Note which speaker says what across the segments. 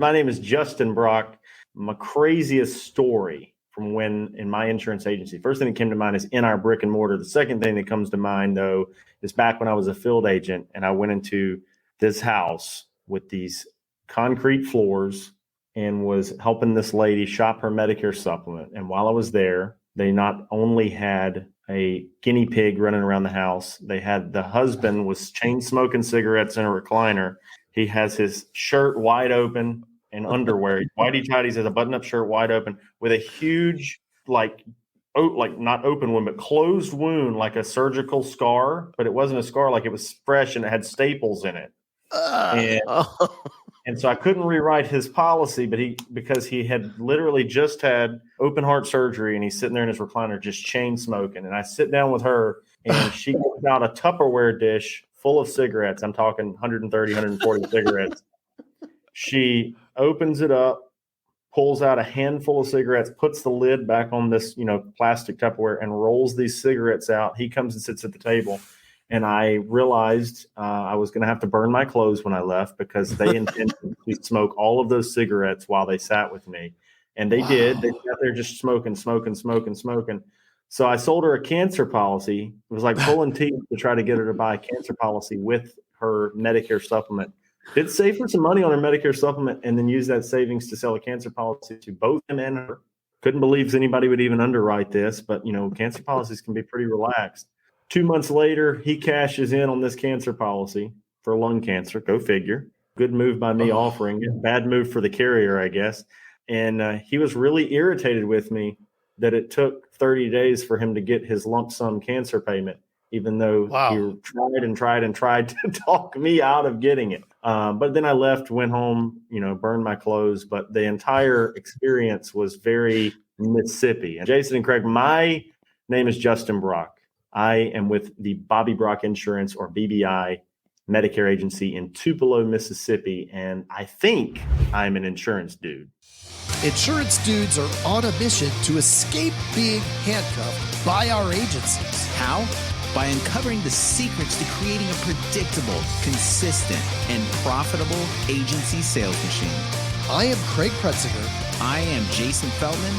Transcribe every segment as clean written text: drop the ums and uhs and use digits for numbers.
Speaker 1: My name is Justin Brock. My craziest story from when in my insurance agency. First thing that came to mind is in our brick and mortar. The second thing that comes to mind, though, is back when I was a field agent and I went into this house with these concrete floors and was helping this lady shop her Medicare supplement. And while I was there, they not only had a guinea pig running around the house, they had the husband was chain smoking cigarettes in a recliner. He has his shirt wide open and underwear, whitey tighties, has a button-up shirt wide open with a huge, like not open wound, but closed wound, like a surgical scar. But it wasn't a scar, like it was fresh and it had staples in it. And so I couldn't rewrite his policy, but because he had literally just had open heart surgery and he's sitting there in his recliner just chain smoking. And I sit down with her and she gets out a Tupperware dish full of cigarettes. I'm talking 130, 140 cigarettes. She opens it up, pulls out a handful of cigarettes, puts the lid back on this, plastic Tupperware and rolls these cigarettes out. He comes and sits at the table. And I realized I was going to have to burn my clothes when I left because they intended to smoke all of those cigarettes while they sat with me. And they did. They sat there just smoking. So I sold her a cancer policy. It was like pulling teeth to try to get her to buy a cancer policy with her Medicare supplement. Did save her some money on her Medicare supplement and then use that savings to sell a cancer policy to both him and her. Couldn't believe anybody would even underwrite this, but cancer policies can be pretty relaxed. 2 months later, he cashes in on this cancer policy for lung cancer. Go figure. Good move by me offering it. Bad move for the carrier, I guess. And he was really irritated with me that it took 30 days for him to get his lump sum cancer payment, even though he tried to talk me out of getting it. But then I left, went home, burned my clothes. But the entire experience was very Mississippi. And Jason and Craig, my name is Justin Brock. I am with the Bobby Brock Insurance, or BBI, Medicare agency in Tupelo, Mississippi, and I think I'm an insurance dude.
Speaker 2: Insurance dudes are on a mission to escape being handcuffed by our agencies.
Speaker 3: How? By uncovering the secrets to creating a predictable, consistent, and profitable agency sales machine.
Speaker 2: I am Craig Pretzinger.
Speaker 3: I am Jason Feldman.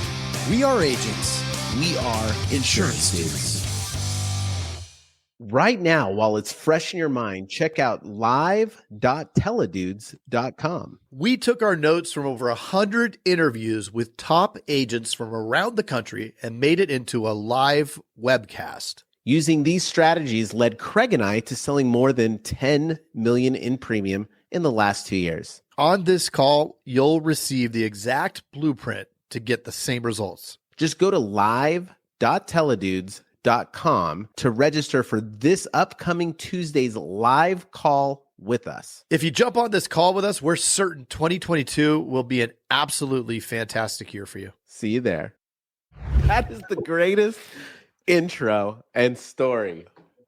Speaker 2: We are agents.
Speaker 3: We are insurance dudes.
Speaker 4: Right now, while it's fresh in your mind, check out live.teledudes.com.
Speaker 2: We took our notes from over 100 interviews with top agents from around the country and made it into a live webcast.
Speaker 4: Using these strategies led Craig and I to selling more than $10 million in premium in the last 2 years.
Speaker 2: On this call, you'll receive the exact blueprint to get the same results.
Speaker 4: Just go to live.teledudes.com to register for this upcoming Tuesday's live call with us.
Speaker 2: If you jump on this call with us, we're certain 2022 will be an absolutely fantastic year for you.
Speaker 4: See you there. That is the greatest intro and story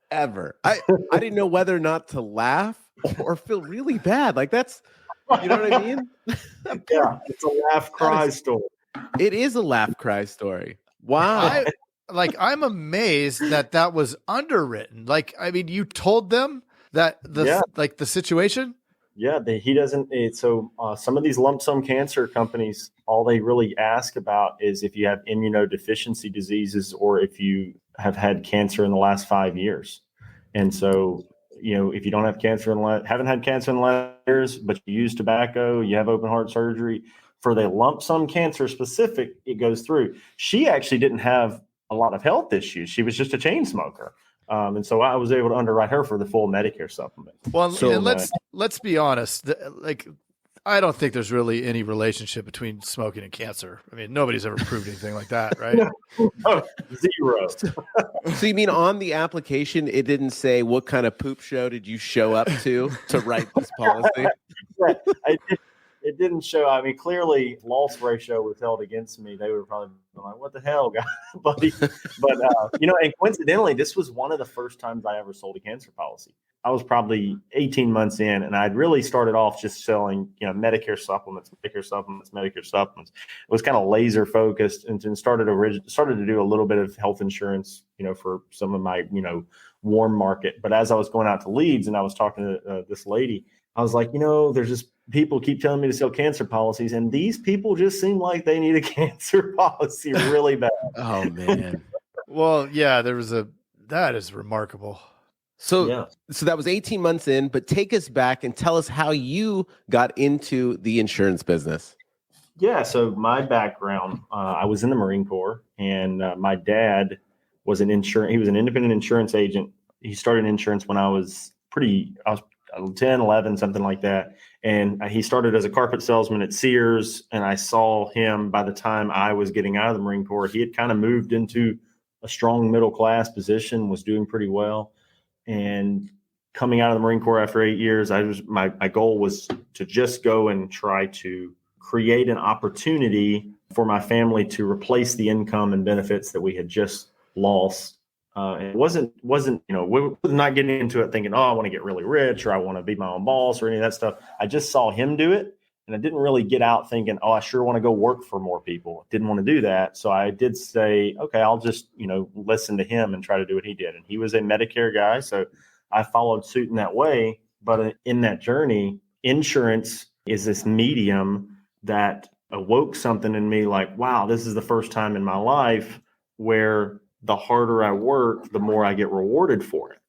Speaker 4: ever. I didn't know whether or not to laugh or feel really bad. Like that's, you know what I mean?
Speaker 1: Yeah, it's a laugh cry story.
Speaker 4: It is a laugh cry story. Wow.
Speaker 2: I'm amazed that was underwritten. You told them that the situation.
Speaker 1: Yeah, he doesn't. So some of these lump sum cancer companies, all they really ask about is if you have immunodeficiency diseases or if you have had cancer in the last 5 years. And so, if you don't have cancer haven't had cancer in the last years, but you use tobacco, you have open heart surgery, for the lump sum cancer specific, it goes through. She actually didn't have a lot of health issues. She was just a chain smoker. And so I was able to underwrite her for the full Medicare supplement.
Speaker 2: Well, so, let's be honest. I don't think there's really any relationship between smoking and cancer. I mean, nobody's ever proved anything like that, right?
Speaker 1: No, zero.
Speaker 4: So you mean on the application, it didn't say what kind of poop show did you show up to write this policy?
Speaker 1: Yeah, it didn't show. I mean, clearly loss ratio was held against me. They would probably be like, what the hell, guy, buddy? But, and coincidentally, this was one of the first times I ever sold a cancer policy. I was probably 18 months in, and I'd really started off just selling, Medicare supplements. It was kind of laser focused, and then started to do a little bit of health insurance, for some of my, warm market. But as I was going out to leads and I was talking to this lady, I was like, there's just people keep telling me to sell cancer policies, and these people just seem like they need a cancer policy really bad.
Speaker 4: Oh man.
Speaker 2: Well, yeah, that is remarkable.
Speaker 4: So
Speaker 1: Yeah.
Speaker 4: so that was 18 months in, but take us back and tell us how you got into the insurance business.
Speaker 1: Yeah. So my background, I was in the Marine Corps, and my dad was he was an independent insurance agent. He started insurance when I was 10, 11, something like that. And he started as a carpet salesman at Sears. And I saw him by the time I was getting out of the Marine Corps. He had kind of moved into a strong middle class position, was doing pretty well. And coming out of the Marine Corps after 8 years, my goal was to just go and try to create an opportunity for my family to replace the income and benefits that we had just lost. It wasn't, we're not getting into it thinking, oh, I want to get really rich or I want to be my own boss or any of that stuff. I just saw him do it. And I didn't really get out thinking, oh, I sure want to go work for more people. Didn't want to do that. So I did say, okay, I'll just, listen to him and try to do what he did. And he was a Medicare guy. So I followed suit in that way. But in that journey, insurance is this medium that awoke something in me like, wow, this is the first time in my life where the harder I work, the more I get rewarded for it.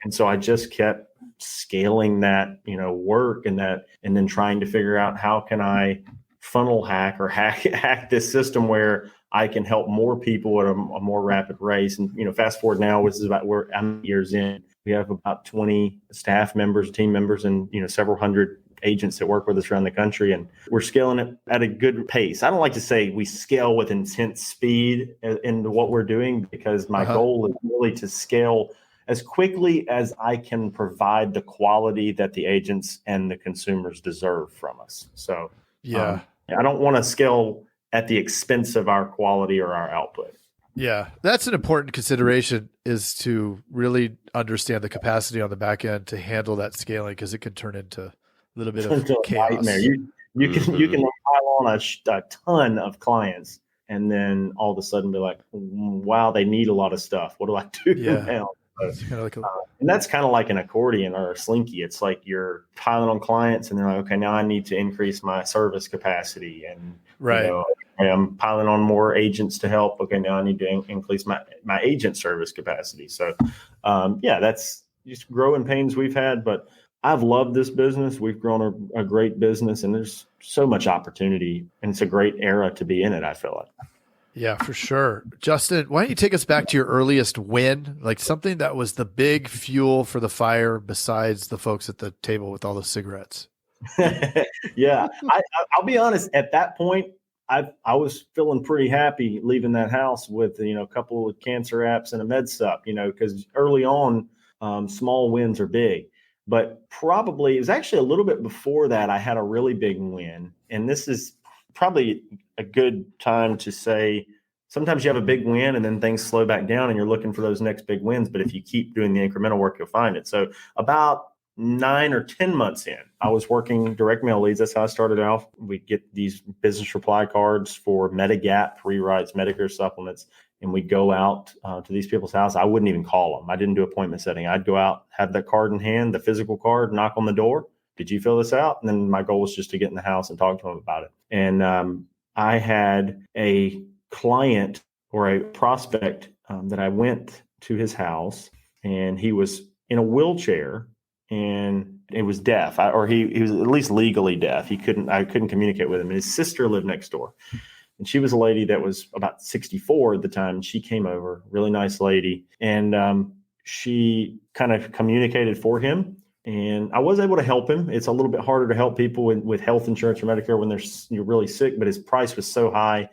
Speaker 1: And so I just kept scaling that, work and then trying to figure out how can I funnel hack or hack this system where I can help more people at a more rapid rate. And, fast forward now, this is I'm years in. We have about 20 staff members, team members, and, several hundred agents that work with us around the country, and we're scaling it at a good pace. I don't like to say we scale with intense speed into what we're doing, because my goal is really to scale as quickly as I can provide the quality that the agents and the consumers deserve from us. So I don't want to scale at the expense of our quality or our output.
Speaker 2: Yeah, that's an important consideration, is to really understand the capacity on the back end to handle that scaling, because it can turn into a little bit of chaos.
Speaker 1: Nightmare. You can pile on a ton of clients, and then all of a sudden be like, wow, they need a lot of stuff. What do I do now? And that's kind of like an accordion or a slinky. It's like you're piling on clients, and they're like, okay, now I need to increase my service capacity, and I'm piling on more agents to help. Okay, now I need to increase my agent service capacity. So, that's just growing pains we've had, but I've loved this business. We've grown a great business, and there's so much opportunity, and it's a great era to be in it, I feel like.
Speaker 2: Yeah, for sure. Justin, why don't you take us back to your earliest win, like something that was the big fuel for the fire besides the folks at the table with all the cigarettes?
Speaker 1: Yeah, I'll be honest. At that point, I was feeling pretty happy leaving that house with, a couple of cancer apps and a med sup, because early on, small wins are big. But probably it was actually a little bit before that I had a really big win. And this is probably a good time to say, sometimes you have a big win and then things slow back down and you're looking for those next big wins. But if you keep doing the incremental work, you'll find it. So about 9 or 10 months in, I was working direct mail leads. That's how I started out. We get these business reply cards for Medigap rewrites, Medicare supplements. And we'd go out to these people's house. I wouldn't even call them. I didn't do appointment setting. I'd go out, have that card in hand, the physical card, knock on the door. Did you fill this out? And then my goal was just to get in the house and talk to them about it. And I had a client or a prospect that I went to his house, and he was in a wheelchair and it was deaf, he was at least legally deaf. I couldn't communicate with him. And his sister lived next door. And she was a lady that was about 64 at the time. She came over, really nice lady. And she kind of communicated for him. And I was able to help him. It's a little bit harder to help people with health insurance or Medicare when you're really sick, but his price was so high.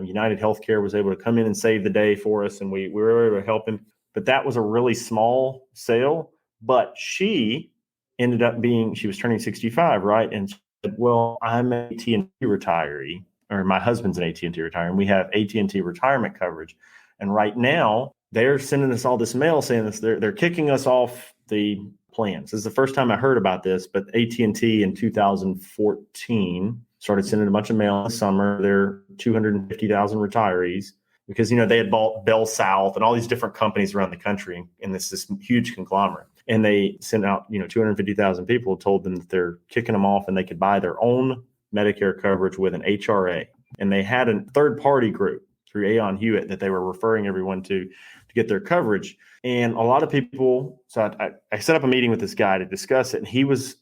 Speaker 1: United Healthcare was able to come in and save the day for us, and we were able to help him. But that was a really small sale. But she ended up she was turning 65, right? And she said, well, I'm an AT&T retiree. Or my husband's an AT&T retiree, and we have AT&T retirement coverage. And right now, they're sending us all this mail saying this. They're kicking us off the plans. This is the first time I heard about this, but AT&T in 2014 started sending a bunch of mail in the summer. They're 250,000 retirees because, they had bought Bell South and all these different companies around the country, and this huge conglomerate. And they sent out, 250,000 people, told them that they're kicking them off and they could buy their own Medicare coverage with an HRA. And they had a third party group through Aon Hewitt that they were referring everyone to get their coverage. And a lot of people, so I set up a meeting with this guy to discuss it. And he was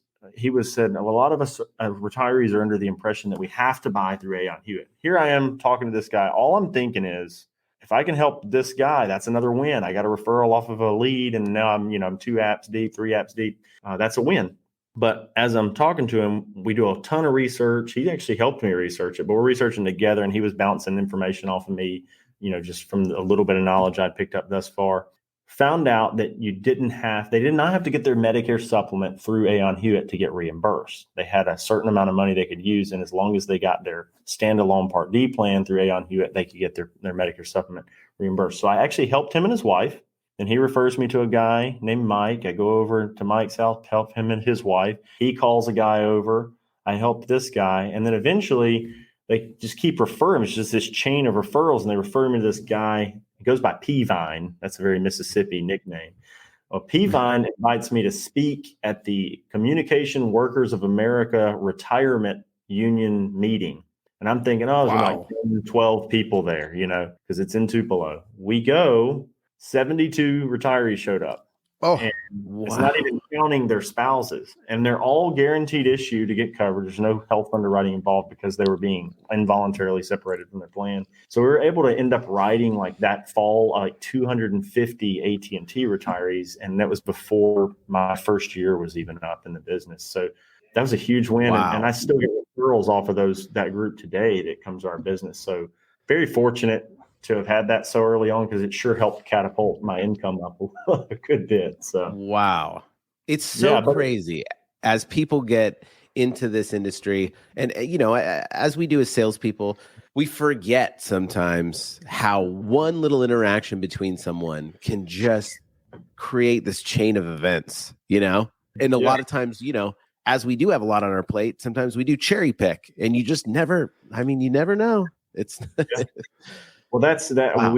Speaker 1: said, well, a lot of us retirees are under the impression that we have to buy through Aon Hewitt. Here I am talking to this guy. All I'm thinking is, if I can help this guy, that's another win. I got a referral off of a lead, and now I'm 2 apps deep, 3 apps deep. That's a win. But as I'm talking to him, we do a ton of research. He actually helped me research it, but we're researching together, and he was bouncing information off of me, just from a little bit of knowledge I'd picked up thus far. Found out that they did not have to get their Medicare supplement through Aon Hewitt to get reimbursed. They had a certain amount of money they could use, and as long as they got their standalone Part D plan through Aon Hewitt, they could get their Medicare supplement reimbursed. So I actually helped him and his wife, and he refers me to a guy named Mike. I go over to Mike's house, help him and his wife. He calls a guy over. I help this guy, and then eventually they just keep referring. It's just this chain of referrals, and they refer me to this guy. It goes by P-Vine. That's a very Mississippi nickname. Well, P-Vine invites me to speak at the Communication Workers of America Retirement Union meeting. And I'm thinking, there's like 10, 12 people there, because it's in Tupelo. We go, 72 retirees showed up.
Speaker 2: Oh,
Speaker 1: and it's not even counting their spouses. And they're all guaranteed issue to get coverage. There's no health underwriting involved because they were being involuntarily separated from their plan. So we were able to end up writing like that fall, like 250 AT&T retirees. And that was before my first year was even up in the business. So that was a huge win.
Speaker 4: Wow.
Speaker 1: And I still get referrals off of that group today that comes to our business. So very fortunate to have had that so early on, because it sure helped catapult my income up a good bit. So
Speaker 4: wow, it's so crazy as people get into this industry, and as we do as salespeople, we forget sometimes how one little interaction between someone can just create this chain of events. And a lot of times, as we do have a lot on our plate, sometimes we do cherry pick, and you just never. You never know. It's.
Speaker 1: Well, that's that.
Speaker 4: Wow.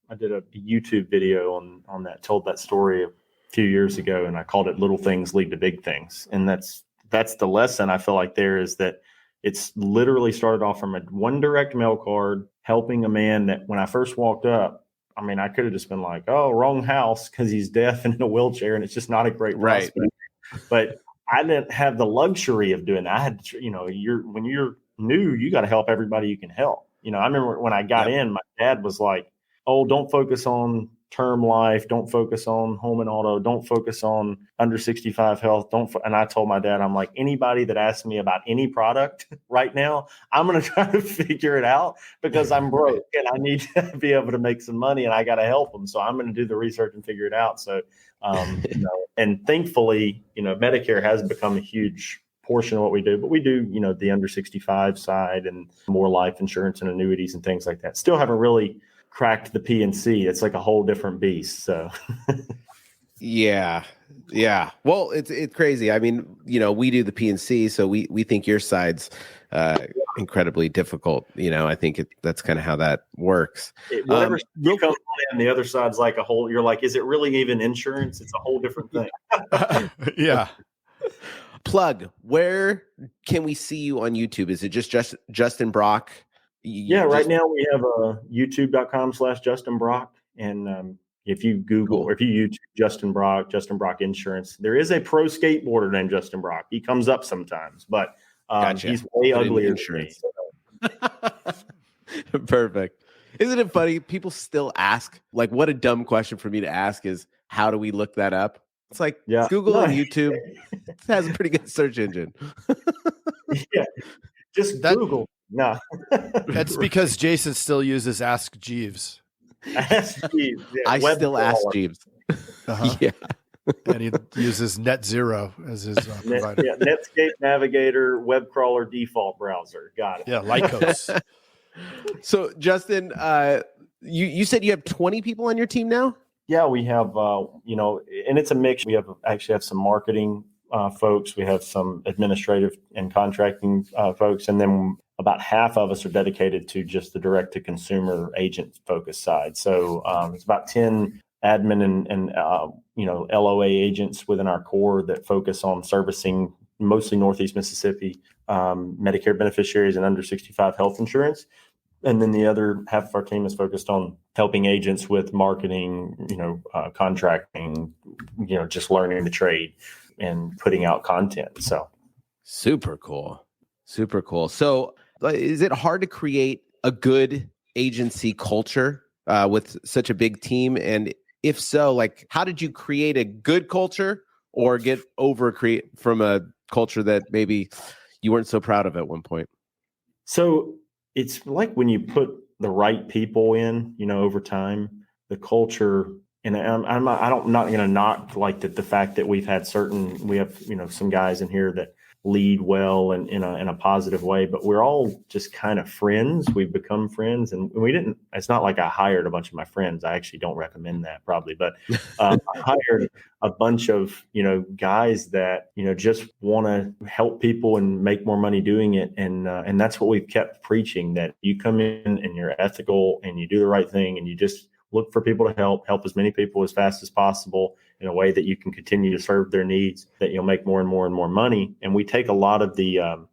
Speaker 1: I did a YouTube video on that, told that story a few years ago, and I called it "Little Things Lead to Big Things." And that's the lesson I feel like there is, that it's literally started off from one direct mail card, helping a man that when I first walked up, I could have just been like, "Oh, wrong house," because he's deaf and in a wheelchair, and it's just not a great prospect. But I didn't have the luxury of doing that. I had to, when you're new, you got to help everybody you can help. I remember when I got in, my dad was like, "Oh, don't focus on term life. Don't focus on home and auto. Don't focus on under 65 health. And I told my dad, I'm like, anybody that asks me about any product right now, I'm going to try to figure it out, because I'm broke and I need to be able to make some money, and I got to help them. So I'm going to do the research and figure it out." So, and thankfully, Medicare has become a huge portion of what we do, but we do, the under 65 side and more life insurance and annuities and things like that. Still haven't really cracked the P&C. It's like a whole different beast. So
Speaker 4: yeah. Well, it's crazy. We do the P&C, so we think your side's incredibly difficult. I think that's kind of how that works.
Speaker 1: Whatever you come on, the other side's like a whole. You're like, is it really even insurance? It's a whole different thing.
Speaker 2: Yeah.
Speaker 4: Plug, where can we see you on YouTube? Is it just Justin Brock?
Speaker 1: Right now we have youtube.com/Justin Brock. And if you Google or if you YouTube Justin Brock Insurance, there is a pro skateboarder named Justin Brock. He comes up sometimes, but
Speaker 4: Gotcha.
Speaker 1: He's way uglier than me.
Speaker 4: Perfect. Isn't it funny? People still ask, like, what a dumb question for me to ask is, how do we look that up? It's like Google and YouTube. It has a pretty good search engine.
Speaker 1: Just Google. No.
Speaker 2: That's because Jason still uses Ask Jeeves.
Speaker 1: Ask Jeeves.
Speaker 4: I still ask Jeeves.
Speaker 2: Yeah. And he uses NetZero as his provider.
Speaker 1: Netscape Navigator, web crawler, default browser. Got it.
Speaker 2: Yeah, Lycos.
Speaker 4: So, Justin, you said you have 20 people on your team now?
Speaker 1: Yeah, we have, and it's a mix. We actually have some marketing folks. We have some administrative and contracting folks. And then about half of us are dedicated to just the direct-to-consumer agent-focused side. So it's about 10 admin and LOA agents within our core that focus on servicing mostly Northeast Mississippi Medicare beneficiaries and under 65 health insurance. And then the other half of our team is focused on helping agents with marketing, contracting, just learning the trade and putting out content. So
Speaker 4: super cool. Super cool. So is it hard to create a good agency culture with such a big team? And if so, like, how did you create a good culture or get create from a culture that maybe you weren't so proud of at one point?
Speaker 1: So it's like when you put the right people in, over time, the culture, and I'm not going to knock like the fact that we have some guys in here that lead well and in a positive way, but we're all just kind of friends. We've become friends, and it's not like I hired a bunch of my friends. I actually don't recommend that probably, but I hired a bunch of, guys that, just want to help people and make more money doing it. And that's what we've kept preaching, that you come in and you're ethical and you do the right thing and you just look for people to help as many people as fast as possible in a way that you can continue to serve their needs, that you'll make more and more and more money. And we take a lot of the, on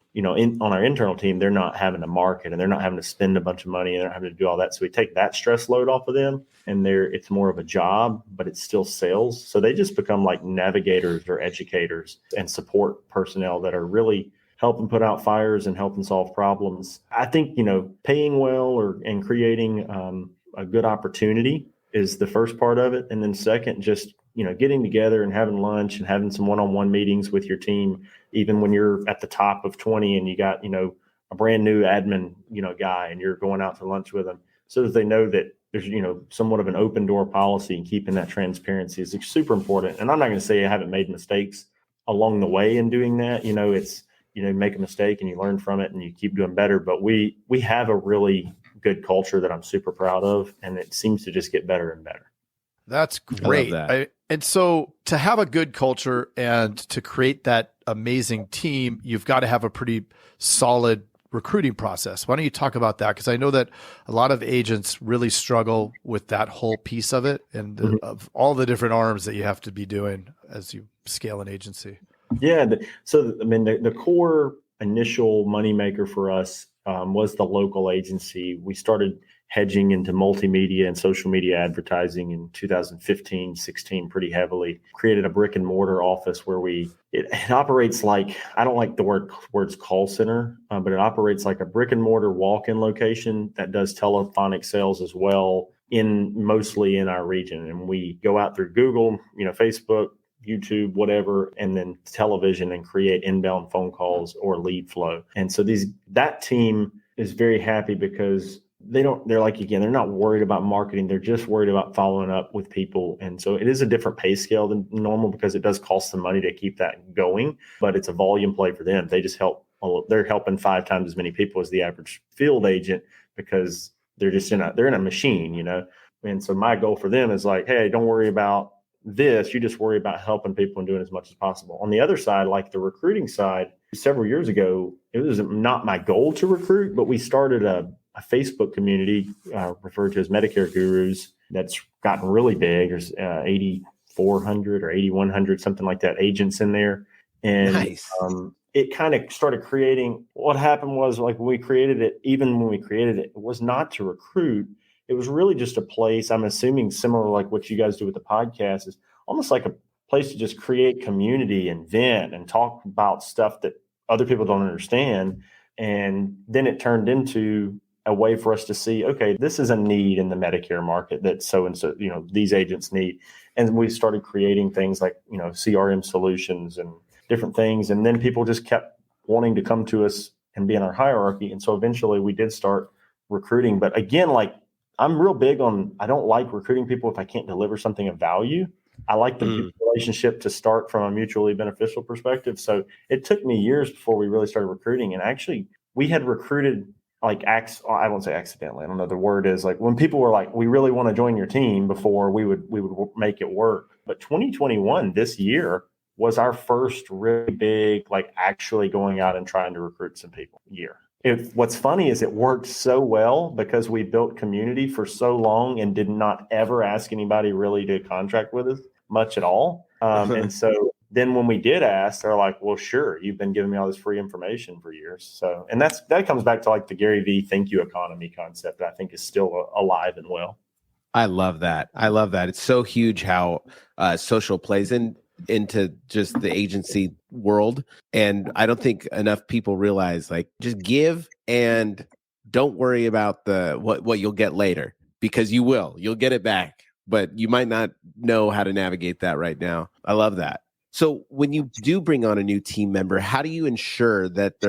Speaker 1: our internal team, they're not having to market and they're not having to spend a bunch of money and they're not having to do all that. So we take that stress load off of them, and it's more of a job, but it's still sales. So they just become like navigators or educators and support personnel that are really helping put out fires and helping solve problems. I think, paying well and creating a good opportunity is the first part of it. And then second, just, getting together and having lunch and having some one-on-one meetings with your team, even when you're at the top of 20 and you got, a brand new admin, guy, and you're going out to lunch with them, so that they know that there's, somewhat of an open door policy, and keeping that transparency is super important. And I'm not going to say I haven't made mistakes along the way in doing that. It's, make a mistake and you learn from it and you keep doing better. But we have a really good culture that I'm super proud of, and it seems to just get better and better.
Speaker 2: That's great.
Speaker 4: I love that.
Speaker 2: And so to have a good culture and to create that amazing team, you've got to have a pretty solid recruiting process. Why don't you talk about that? Because I know that a lot of agents really struggle with that whole piece of it, and of all the different arms that you have to be doing as you scale an agency.
Speaker 1: Yeah. The core initial moneymaker for us was the local agency. We started hedging into multimedia and social media advertising in 2015, 16 pretty heavily. Created a brick and mortar office where it operates like, I don't like the words call center, but it operates like a brick and mortar walk-in location that does telephonic sales as well, mostly in our region. And we go out through Google, Facebook, YouTube, whatever, and then television, and create inbound phone calls or lead flow. And so that team is very happy because they're not worried about marketing. They're just worried about following up with people. And so it is a different pay scale than normal because it does cost them money to keep that going, but it's a volume play for them. They just they're helping 5 times as many people as the average field agent because they're just in a machine, And so my goal for them is like, hey, don't worry about this. You just worry about helping people and doing as much as possible. On the other side, like the recruiting side, several years ago, it was not my goal to recruit, but we started a Facebook community referred to as Medicare Gurus that's gotten really big. There's 8,400 or 8,100, something like that, agents in there. And
Speaker 4: nice.
Speaker 1: It kind of started creating, what happened was, like, when we created it, it was not to recruit. It was really just a place, I'm assuming similar like what you guys do with the podcast, is almost like a place to just create community and vent and talk about stuff that other people don't understand. And then it turned into a way for us to see, okay, this is a need in the Medicare market that so-and-so, these agents need. And we started creating things like, CRM solutions and different things. And then people just kept wanting to come to us and be in our hierarchy. And so eventually we did start recruiting. But again, like, I'm real big on, I don't like recruiting people if I can't deliver something of value. I like the relationship to start from a mutually beneficial perspective. So it took me years before we really started recruiting. And actually, we had recruited I won't say accidentally. I don't know the word is, like, when people were like, we really want to join your team, before we would make it work. But 2021, this year, was our first really big, like, actually going out and trying to recruit some people year. What's funny is it worked so well because we built community for so long and did not ever ask anybody really to contract with us much at all. And so then when we did ask, they're like, well, sure, you've been giving me all this free information for years. So, and that comes back to like the Gary V thank you economy concept that I think is still alive and well.
Speaker 4: I love that. It's so huge how social plays into just the agency world. And I don't think enough people realize, like, just give and don't worry about what you'll get later, because you'll get it back, but you might not know how to navigate that right now. I love that. So when you do bring on a new team member, how do you ensure that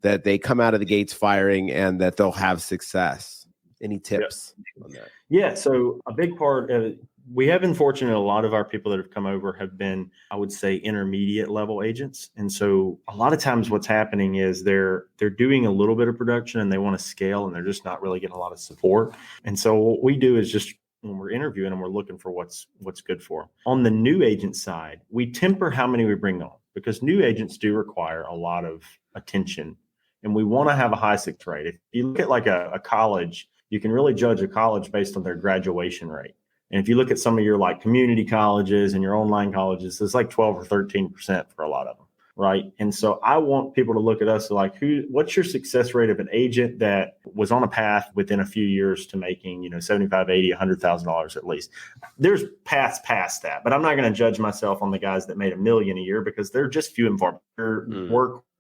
Speaker 4: they come out of the gates firing and that they'll have success? Any tips on that?
Speaker 1: Yeah. So a big part of it, we have been fortunate. A lot of our people that have come over have been, I would say, intermediate level agents. And so a lot of times what's happening is they're doing a little bit of production and they want to scale and they're just not really getting a lot of support. And so what we do is just when we're interviewing them, we're looking for what's good for them. On the new agent side, we temper how many we bring on because new agents do require a lot of attention and we want to have a high success rate. If you look at like a college, you can really judge a college based on their graduation rate. And if you look at some of your like community colleges and your online colleges, it's like 12 or 13% for a lot of them, right? And so I want people to look at us like, what's your success rate of an agent that was on a path within a few years to making, $75, $80, $100,000 at least. There's paths past that, but I'm not going to judge myself on the guys that made $1 million a year because they're just few and far.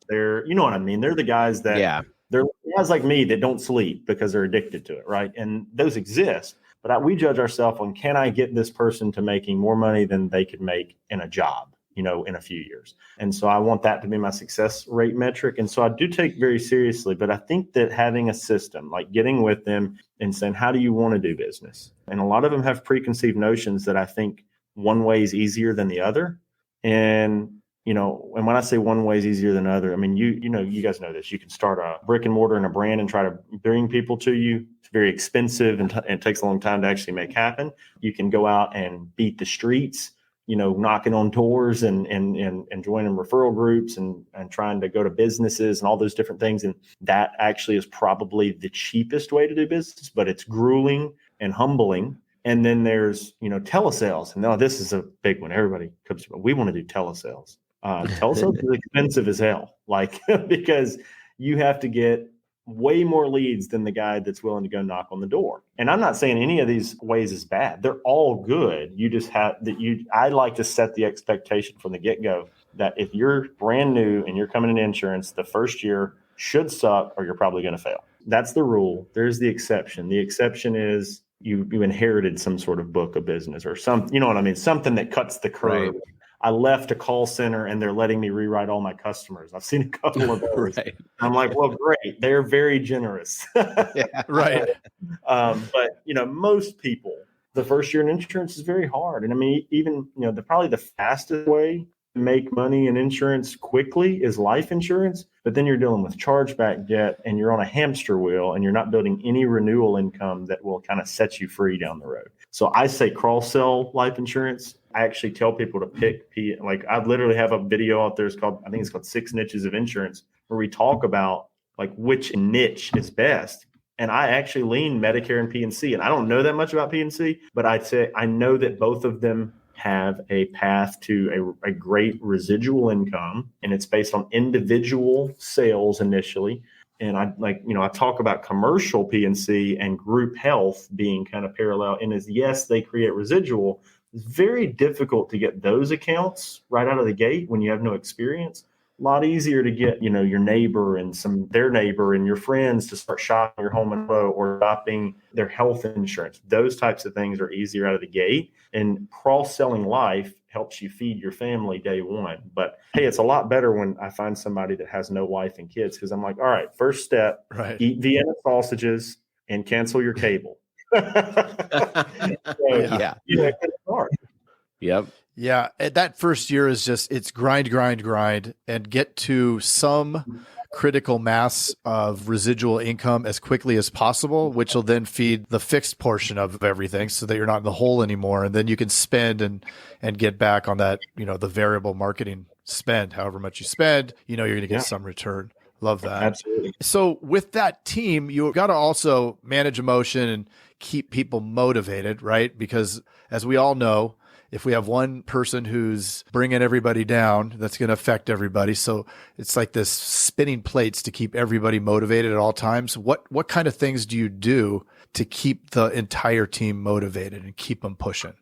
Speaker 1: They're, you know what I mean? They're the guys that they're guys like me that don't sleep because they're addicted to it, right? And those exist. But we judge ourselves on, can I get this person to making more money than they could make in a job, in a few years? And so I want that to be my success rate metric. And so I do take very seriously, but I think that having a system, like getting with them and saying, how do you want to do business? And a lot of them have preconceived notions that I think one way is easier than the other. And and when I say one way is easier than another, I mean, you guys know this. You can start a brick and mortar and a brand and try to bring people to you. It's very expensive and it takes a long time to actually make happen. You can go out and beat the streets, knocking on doors and joining referral groups and trying to go to businesses and all those different things. And that actually is probably the cheapest way to do business, but it's grueling and humbling. And then there's, telesales. And now this is a big one. Everybody comes, we want to do telesales. Telesales is expensive as hell, because you have to get way more leads than the guy that's willing to go knock on the door. And I'm not saying any of these ways is bad. They're all good. You just have I like to set the expectation from the get-go that if you're brand new and you're coming in insurance, the first year should suck or you're probably going to fail. That's the rule. There's the exception. The exception is you inherited some sort of book of business or something, you know what I mean? Something that cuts the curve. Right. I left a call center and they're letting me rewrite all my customers. I've seen a couple of those. Right. I'm like, well, great. They're very generous.
Speaker 2: Yeah, right.
Speaker 1: But, most people, the first year in insurance is very hard. And I mean, even, probably the fastest way to make money in insurance quickly is life insurance. But then you're dealing with chargeback debt and you're on a hamster wheel and you're not building any renewal income that will kind of set you free down the road. So I say cross-sell life insurance. I actually tell people to pick, I literally have a video out there. I think it's called 6 Niches of Insurance, where we talk about which niche is best. And I actually lean Medicare and P&C. And I don't know that much about P&C, but I'd say I know that both of them have a path to a great residual income. And it's based on individual sales initially. And I talk about commercial P&C and group health being kind of parallel. And yes, they create residual. It's very difficult to get those accounts right out of the gate when you have no experience. A lot easier to get, your neighbor and their neighbor and your friends to start shopping your home and auto or shopping their health insurance. Those types of things are easier out of the gate. And cross-selling life helps you feed your family day one. But hey, it's a lot better when I find somebody that has no wife and kids, because I'm like, all right, first step, eat Vienna sausages and cancel your cable. It's hard.
Speaker 4: Yep.
Speaker 2: Yeah. That first year is it's grind, and get to some critical mass of residual income as quickly as possible, which will then feed the fixed portion of everything so that you're not in the hole anymore. And then you can spend and get back on that, the variable marketing spend, however much you spend, you're going to get some return. Love that.
Speaker 1: Absolutely.
Speaker 2: So with that team, you got to also manage emotion and keep people motivated, right? Because as we all know, if we have one person who's bringing everybody down, that's going to affect everybody. So it's like this spinning plates to keep everybody motivated at all times. What kind of things do you do to keep the entire team motivated and keep them pushing?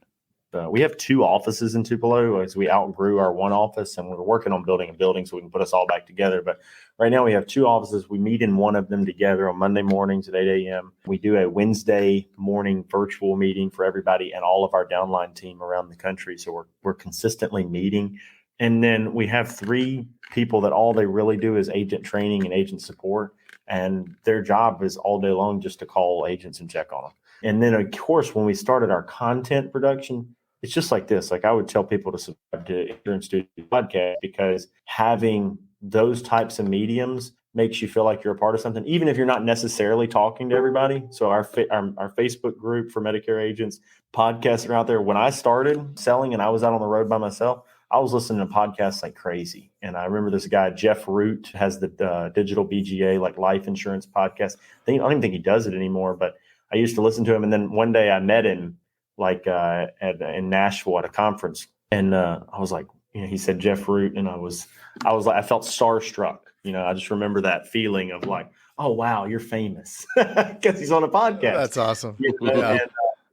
Speaker 1: We have 2 offices in Tupelo as we outgrew our one office, and we're working on building a building so we can put us all back together. But right now we have 2 offices. We meet in one of them together on Monday mornings at 8 a.m. We do a Wednesday morning virtual meeting for everybody and all of our downline team around the country. So we're consistently meeting. And then we have 3 people that all they really do is agent training and agent support. And their job is all day long just to call agents and check on them. And then, of course, when we started our content production, it's just like this. Like I would tell people to subscribe to Insurance Studio Podcast, because having those types of mediums makes you feel like you're a part of something, even if you're not necessarily talking to everybody. So our Facebook group for Medicare agents, podcasts are out there. When I started selling and I was out on the road by myself, I was listening to podcasts like crazy. And I remember this guy, Jeff Root, has the Digital BGA, like life insurance podcast. I don't even think he does it anymore, but I used to listen to him. And then one day I met him in Nashville at a conference. And I was like, he said Jeff Root. And I was like, I felt starstruck. I just remember that feeling of like, oh, wow, you're famous because he's on a podcast.
Speaker 2: That's awesome.
Speaker 1: Yeah.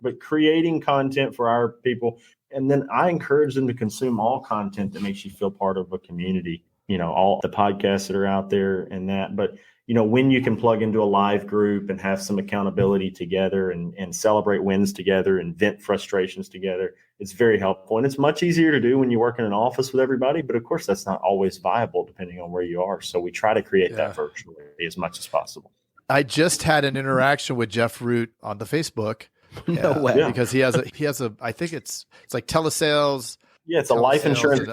Speaker 1: But creating content for our people. And then I encourage them to consume all content that makes you feel part of a community, all the podcasts that are out there and that. But, when you can plug into a live group and have some accountability together and celebrate wins together and vent frustrations together, it's very helpful. And it's much easier to do when you work in an office with everybody. But of course, that's not always viable depending on where you are. So we try to create that virtually as much as possible.
Speaker 2: I just had an interaction with Jeff Root on the Facebook.
Speaker 4: No way.
Speaker 2: Yeah. Because he has a, I think it's like telesales.
Speaker 1: Yeah. It's a life insurance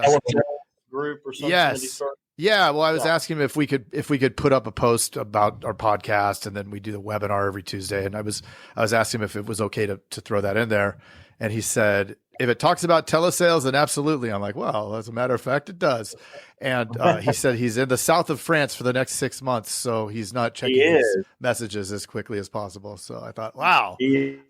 Speaker 1: group or something.
Speaker 2: Yes. Yeah. Well, I was asking him if we could put up a post about our podcast, and then we do the webinar every Tuesday. And I was asking him if it was okay to throw that in there. And he said, if it talks about telesales, then absolutely. I'm like, well, as a matter of fact, it does. And he said he's in the south of France for the next 6 months, so he's not checking his messages as quickly as possible. So I thought, wow,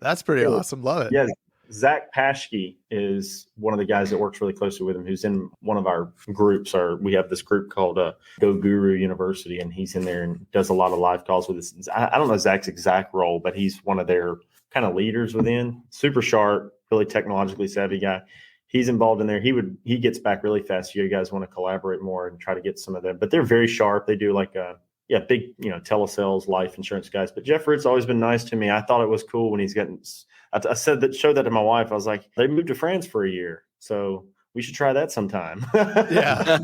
Speaker 2: that's pretty awesome. Love it.
Speaker 1: Yeah. Zach Paschke is one of the guys that works really closely with him, who's in one of our groups. We have this group called Go Guru University, and he's in there and does a lot of live calls with us. I don't know Zach's exact role, but he's one of their kind of leaders within. Super sharp, really technologically savvy guy. He's involved in there. He gets back really fast. You guys want to collaborate more and try to get some of them, but they're very sharp. They do like big, telesales, life insurance guys. But Jeff Root's always been nice to me. I thought it was cool when he's getting. I showed that to my wife. I was like, they moved to France for a year, so we should try that sometime.
Speaker 4: Yeah,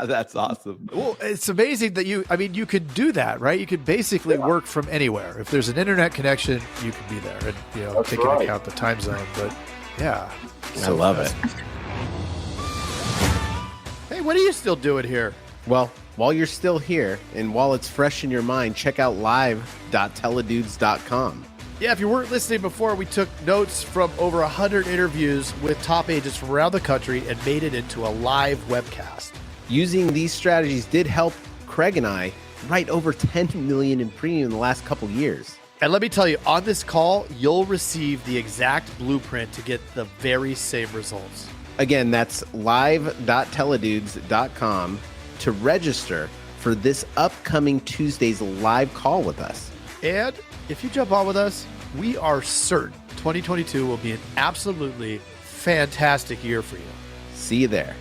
Speaker 4: that's awesome.
Speaker 2: Well, it's amazing that you could do that, right? You could basically work from anywhere. If there's an internet connection, you can be there and take into account the time zone. But yeah,
Speaker 4: I love it.
Speaker 2: Hey, what are you still doing here?
Speaker 4: Well, while you're still here and while it's fresh in your mind, check out live.teledudes.com.
Speaker 2: Yeah, if you weren't listening before, we took notes from over 100 interviews with top agents from around the country and made it into a live webcast.
Speaker 4: Using these strategies did help Craig and I write over $10 million in premium in the last couple years.
Speaker 2: And let me tell you, on this call, you'll receive the exact blueprint to get the very same results.
Speaker 4: Again, that's live.teledudes.com to register for this upcoming Tuesday's live call with us.
Speaker 2: And if you jump on with us, we are certain 2022 will be an absolutely fantastic year for you.
Speaker 4: See you there.